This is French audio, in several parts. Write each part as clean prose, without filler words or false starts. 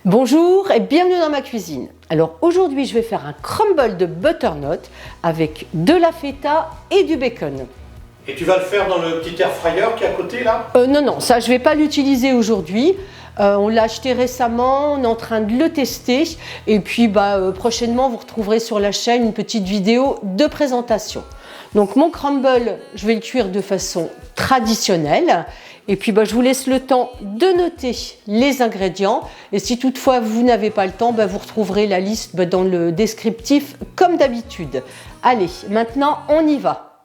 Bonjour et bienvenue dans ma cuisine. Alors aujourd'hui je vais faire un crumble de butternut avec de la feta et du bacon. Et tu vas le faire dans le petit air fryer qui est à côté là? Non, ça je ne vais pas l'utiliser aujourd'hui. On l'a acheté récemment, on est en train de le tester. Et puis prochainement vous retrouverez sur la chaîne une petite vidéo de présentation. Donc mon crumble, je vais le cuire de façon traditionnelle. Et puis je vous laisse le temps de noter les ingrédients. Et si toutefois vous n'avez pas le temps, vous retrouverez la liste dans le descriptif comme d'habitude. Allez, maintenant on y va.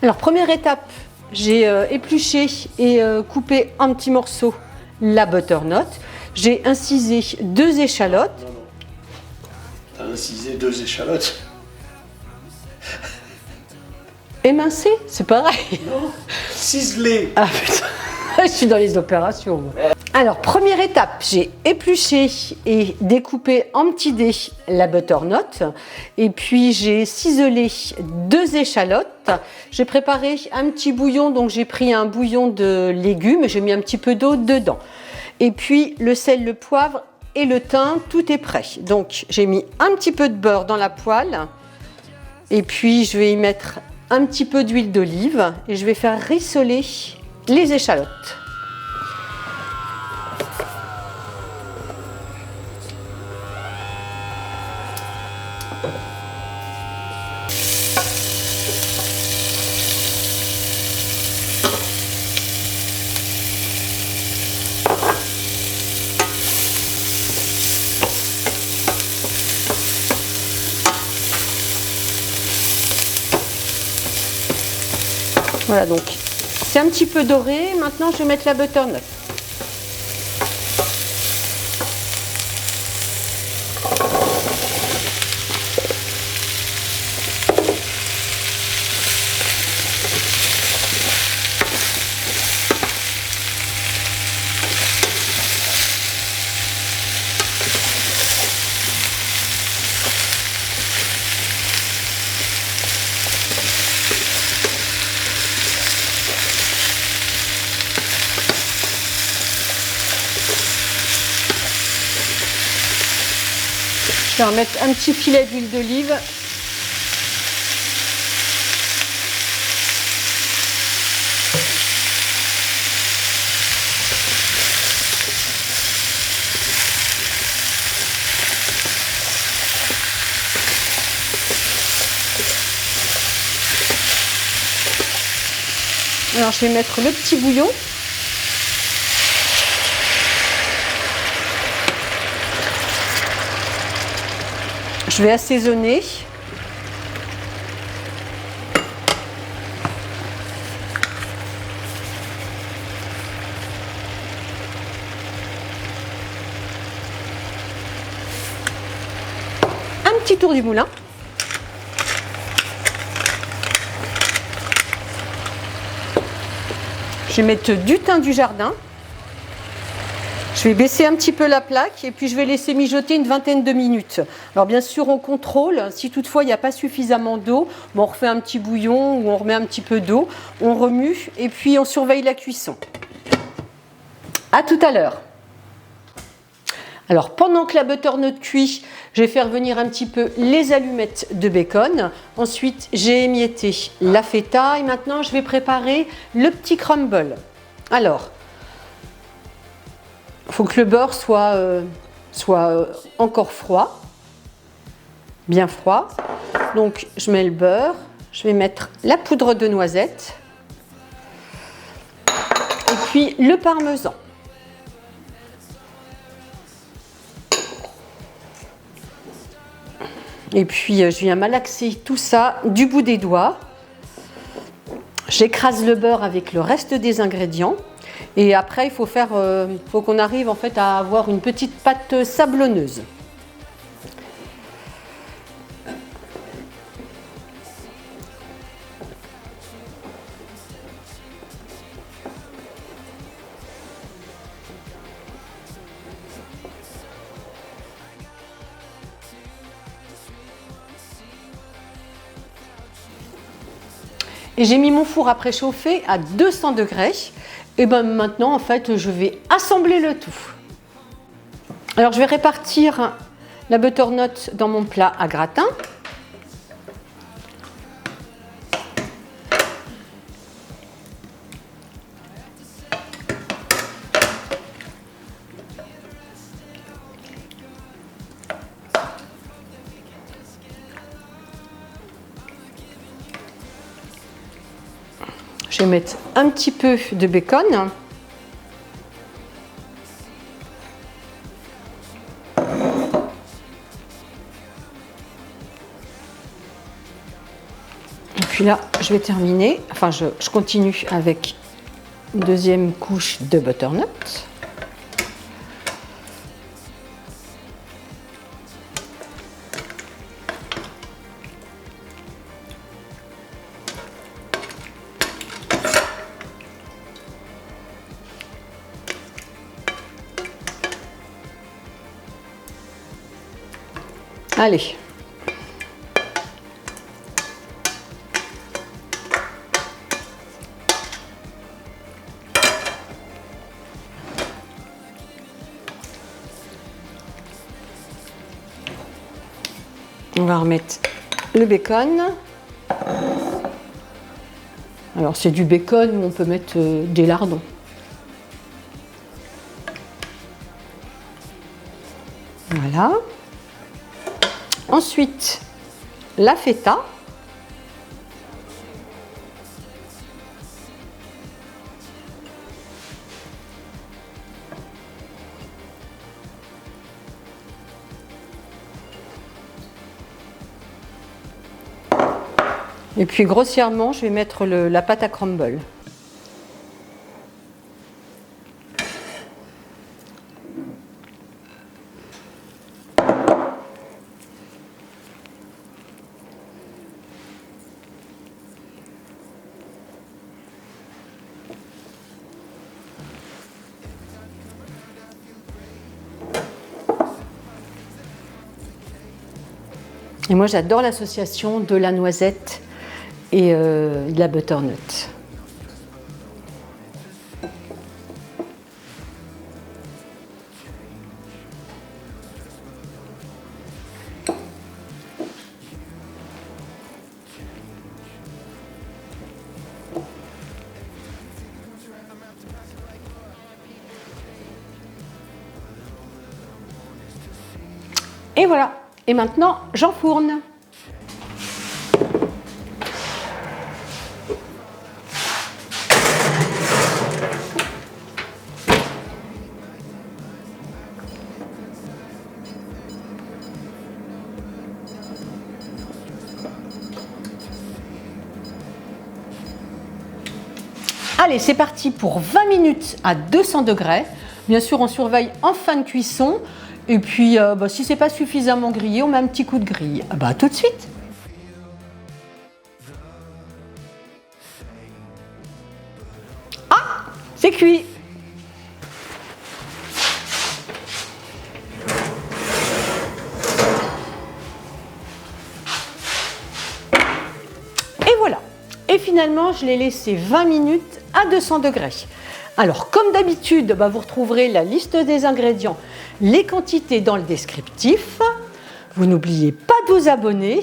Alors première étape, j'ai épluché et coupé en petits morceaux la butternut. J'ai incisé 2 échalotes. Non. T'as incisé 2 échalotes? Émincé, c'est pareil. Non, ciselé. Ah putain, je suis dans les opérations. Moi. Alors première étape, j'ai épluché et découpé en petits dés la butternut. Et puis j'ai ciselé 2 échalotes. J'ai préparé un petit bouillon, donc j'ai pris un bouillon de légumes. J'ai mis un petit peu d'eau dedans. Et puis le sel, le poivre et le thym, tout est prêt. Donc j'ai mis un petit peu de beurre dans la poêle. Et puis je vais y mettre un petit peu d'huile d'olive et je vais faire rissoler les échalotes. Voilà, donc c'est un petit peu doré. Maintenant, je vais mettre la butternut. Je vais remettre un petit filet d'huile d'olive. Alors je vais mettre le petit bouillon. Je vais assaisonner. Un petit tour du moulin. Je vais mettre du thym du jardin. Je vais baisser un petit peu la plaque et puis je vais laisser mijoter une vingtaine de minutes. Alors bien sûr on contrôle, si toutefois il n'y a pas suffisamment d'eau, on refait un petit bouillon ou on remet un petit peu d'eau, on remue et puis on surveille la cuisson. À tout à l'heure. Alors pendant que la butternut cuit, je vais faire venir un petit peu les allumettes de bacon. Ensuite j'ai émietté la feta et maintenant je vais préparer le petit crumble. Alors, il faut que le beurre soit encore froid, bien froid. Donc je mets le beurre, je vais mettre la poudre de noisette et puis le parmesan. Et puis je viens malaxer tout ça du bout des doigts. J'écrase le beurre avec le reste des ingrédients. Et après, il faut qu'on arrive en fait à avoir une petite pâte sablonneuse. Et j'ai mis mon four à préchauffer à 200 degrés. Et ben maintenant, en fait, je vais assembler le tout. Alors, je vais répartir la butternut dans mon plat à gratin. Je vais mettre un petit peu de bacon. Et puis là, je vais terminer. Enfin, je continue avec une deuxième couche de butternut. Allez. On va remettre le bacon. Alors c'est du bacon, on peut mettre des lardons. Voilà. Ensuite, la feta. Et puis grossièrement, je vais mettre la pâte à crumble. Et moi, j'adore l'association de la noisette et de la butternut. Et voilà. Et maintenant, j'enfourne. Allez, c'est parti pour 20 minutes à 200 degrés. Bien sûr, on surveille en fin de cuisson. Et puis, si c'est pas suffisamment grillé, on met un petit coup de grille. À tout de suite. Ah, c'est cuit. Et voilà. Et finalement, je l'ai laissé 20 minutes à 200 degrés. Alors, comme d'habitude, vous retrouverez la liste des ingrédients, les quantités dans le descriptif. Vous n'oubliez pas de vous abonner.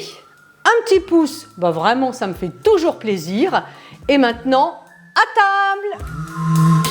Un petit pouce, vraiment, ça me fait toujours plaisir. Et maintenant, à table!